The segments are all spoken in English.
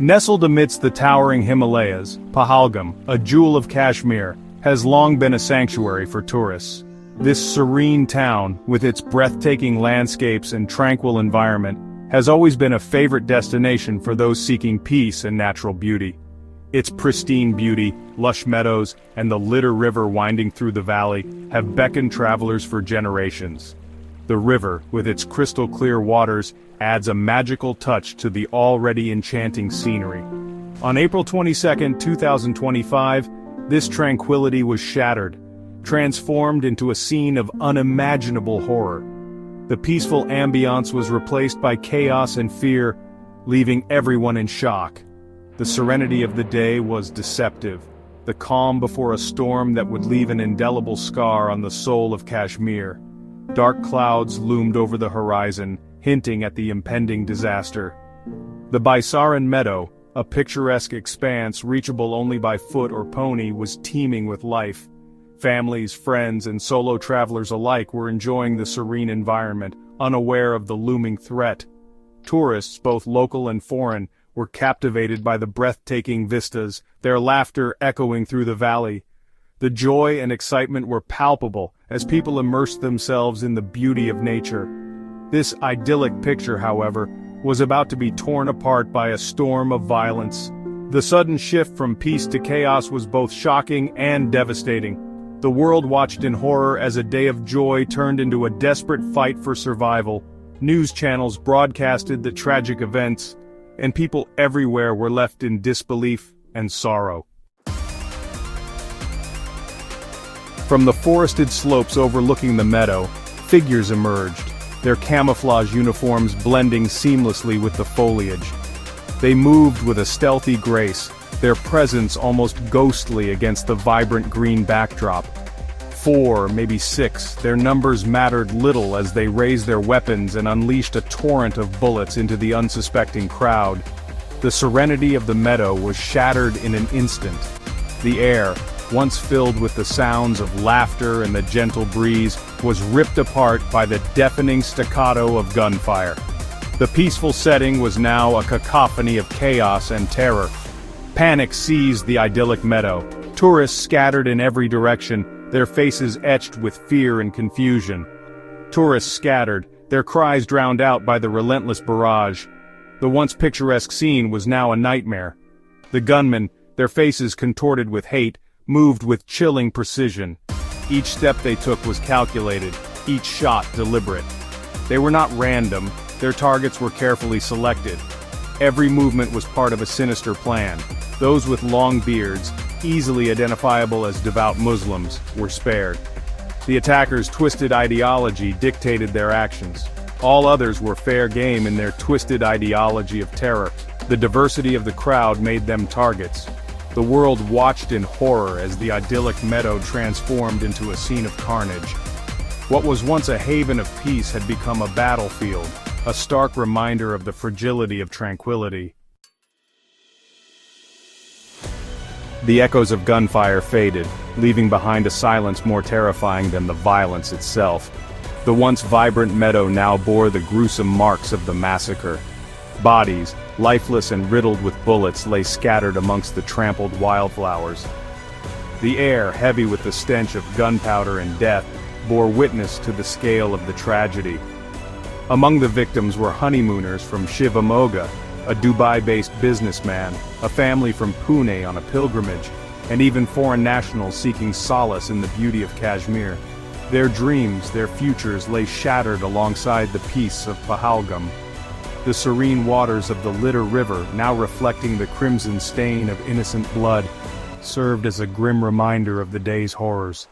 Nestled amidst the towering Himalayas, Pahalgam, a jewel of Kashmir, has long been a sanctuary for tourists. This serene town, with its breathtaking landscapes and tranquil environment, has always been a favorite destination for those seeking peace and natural beauty. Its pristine beauty, lush meadows, and the Litter River winding through the valley have beckoned travelers for generations. The river, with its crystal-clear waters, adds a magical touch to the already enchanting scenery. On April 22, 2025, this tranquility was shattered, transformed into a scene of unimaginable horror. The peaceful ambiance was replaced by chaos and fear, leaving everyone in shock. The serenity of the day was deceptive, the calm before a storm that would leave an indelible scar on the soul of Kashmir. Dark clouds loomed over the horizon, hinting at the impending disaster. The Baisaran Meadow, a picturesque expanse reachable only by foot or pony, was teeming with life. Families, friends, and solo travelers alike were enjoying the serene environment, unaware of the looming threat. Tourists, both local and foreign, were captivated by the breathtaking vistas, their laughter echoing through the valley. The joy and excitement were palpable as people immersed themselves in the beauty of nature. This idyllic picture, however, was about to be torn apart by a storm of violence. The sudden shift from peace to chaos was both shocking and devastating. The world watched in horror as a day of joy turned into a desperate fight for survival. News channels broadcasted the tragic events, and people everywhere were left in disbelief and sorrow. From the forested slopes overlooking the meadow, figures emerged, their camouflage uniforms blending seamlessly with the foliage. They moved with a stealthy grace, their presence almost ghostly against the vibrant green backdrop. 4, maybe 6, their numbers mattered little as they raised their weapons and unleashed a torrent of bullets into the unsuspecting crowd. The serenity of the meadow was shattered in an instant. The air, once filled with the sounds of laughter and the gentle breeze, was ripped apart by the deafening staccato of gunfire. The peaceful setting was now a cacophony of chaos and terror. Panic seized the idyllic meadow. Tourists scattered in every direction, their faces etched with fear and confusion. Tourists scattered, their cries drowned out by the relentless barrage. The once picturesque scene was now a nightmare. The gunmen, their faces contorted with hate, moved with chilling precision. Each step they took was calculated, each shot deliberate. They were not random, their targets were carefully selected. Every movement was part of a sinister plan. Those with long beards, easily identifiable as devout Muslims, were spared. The attackers' twisted ideology dictated their actions. All others were fair game in their twisted ideology of terror. The diversity of the crowd made them targets. The world watched in horror as the idyllic meadow transformed into a scene of carnage. What was once a haven of peace had become a battlefield, a stark reminder of the fragility of tranquility. The echoes of gunfire faded, leaving behind a silence more terrifying than the violence itself. The once vibrant meadow now bore the gruesome marks of the massacre. Bodies, lifeless and riddled with bullets, lay scattered amongst the trampled wildflowers. The air, heavy with the stench of gunpowder and death, bore witness to the scale of the tragedy. Among the victims were honeymooners from Shivamogga, a Dubai-based businessman, a family from Pune on a pilgrimage, and even foreign nationals seeking solace in the beauty of Kashmir. Their dreams, their futures lay shattered alongside the peace of Pahalgam. The serene waters of the Litter River, now reflecting the crimson stain of innocent blood, served as a grim reminder of the day's horrors.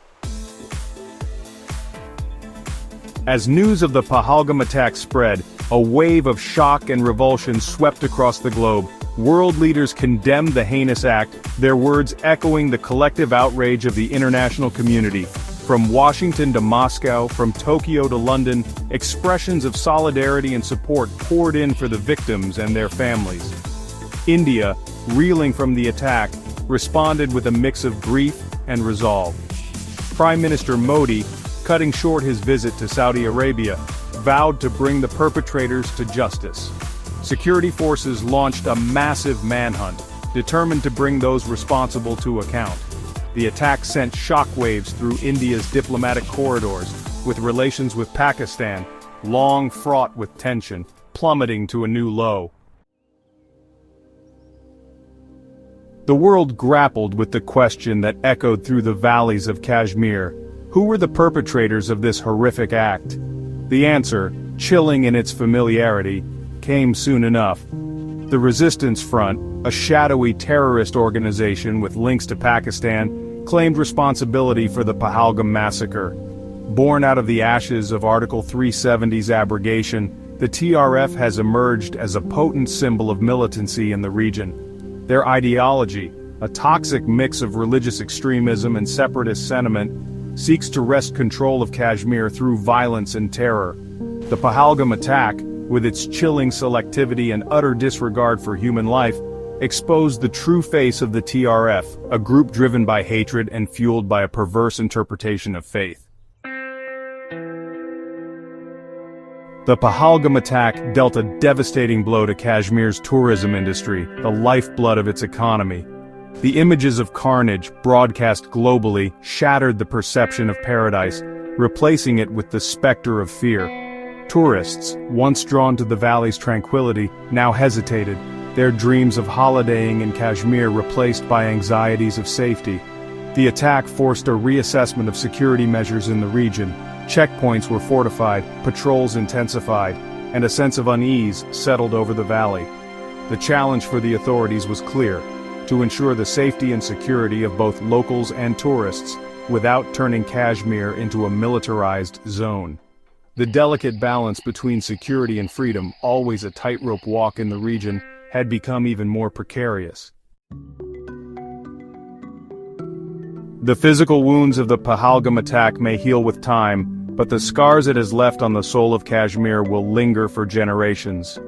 As news of the Pahalgam attack spread, a wave of shock and revulsion swept across the globe. World leaders condemned the heinous act, their words echoing the collective outrage of the international community. From Washington to Moscow, from Tokyo to London, expressions of solidarity and support poured in for the victims and their families. India, reeling from the attack, responded with a mix of grief and resolve. Prime Minister Modi, cutting short his visit to Saudi Arabia, vowed to bring the perpetrators to justice. security forces launched a massive manhunt, determined to bring those responsible to account. The attack sent shockwaves through India's diplomatic corridors, with relations with Pakistan, long fraught with tension, plummeting to a new low. The world grappled with the question that echoed through the valleys of Kashmir: who were the perpetrators of this horrific act? The answer, chilling in its familiarity, came soon enough. The Resistance Front, a shadowy terrorist organization with links to Pakistan, claimed responsibility for the Pahalgam massacre. Born out of the ashes of Article 370's abrogation, the TRF has emerged as a potent symbol of militancy in the region. Their ideology, a toxic mix of religious extremism and separatist sentiment, seeks to wrest control of Kashmir through violence and terror. The Pahalgam attack, with its chilling selectivity and utter disregard for human life, exposed the true face of the TRF, a group driven by hatred and fueled by a perverse interpretation of faith. The Pahalgam attack dealt a devastating blow to Kashmir's tourism industry, the lifeblood of its economy. The images of carnage, broadcast globally, shattered the perception of paradise, replacing it with the specter of fear. Tourists, once drawn to the valley's tranquility, now hesitated, their dreams of holidaying in Kashmir replaced by anxieties of safety. The attack forced a reassessment of security measures in the region. Checkpoints were fortified, patrols intensified, and a sense of unease settled over the valley. The challenge for the authorities was clear: to ensure the safety and security of both locals and tourists, without turning Kashmir into a militarized zone. The delicate balance between security and freedom, always a tightrope walk in the region, had become even more precarious. The physical wounds of the Pahalgam attack may heal with time, but the scars it has left on the soul of Kashmir will linger for generations.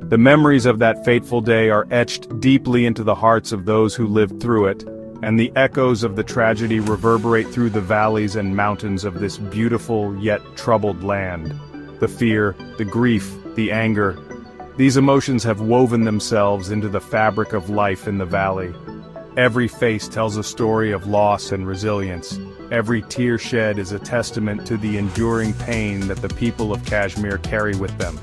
The memories of that fateful day are etched deeply into the hearts of those who lived through it, and the echoes of the tragedy reverberate through the valleys and mountains of this beautiful yet troubled land. The fear, the grief, the anger, these emotions have woven themselves into the fabric of life in the valley. Every face tells a story of loss and resilience. Every tear shed is a testament to the enduring pain that the people of Kashmir carry with them.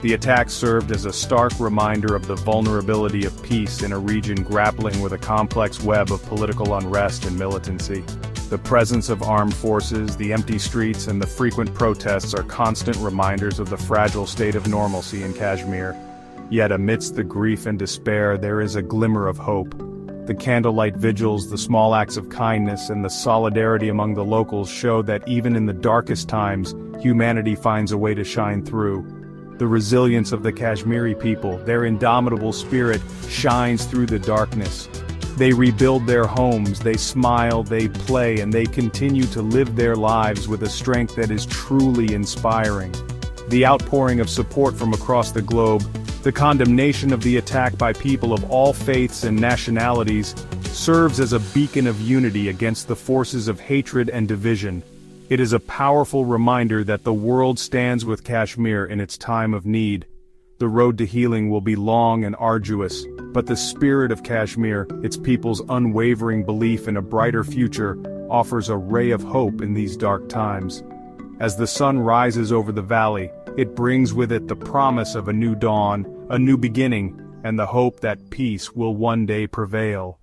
The attack served as a stark reminder of the vulnerability of peace in a region grappling with a complex web of political unrest and militancy. The presence of armed forces, the empty streets, and the frequent protests are constant reminders of the fragile state of normalcy in Kashmir. Yet amidst the grief and despair, there is a glimmer of hope. The candlelight vigils, the small acts of kindness, and the solidarity among the locals show that even in the darkest times, humanity finds a way to shine through. The resilience of the Kashmiri people, their indomitable spirit, shines through the darkness. They rebuild their homes, they smile, they play, and they continue to live their lives with a strength that is truly inspiring. The outpouring of support from across the globe, the condemnation of the attack by people of all faiths and nationalities, serves as a beacon of unity against the forces of hatred and division. It is a powerful reminder that the world stands with Kashmir in its time of need. The road to healing will be long and arduous, but the spirit of Kashmir, its people's unwavering belief in a brighter future, offers a ray of hope in these dark times. As the sun rises over the valley, it brings with it the promise of a new dawn, a new beginning, and the hope that peace will one day prevail.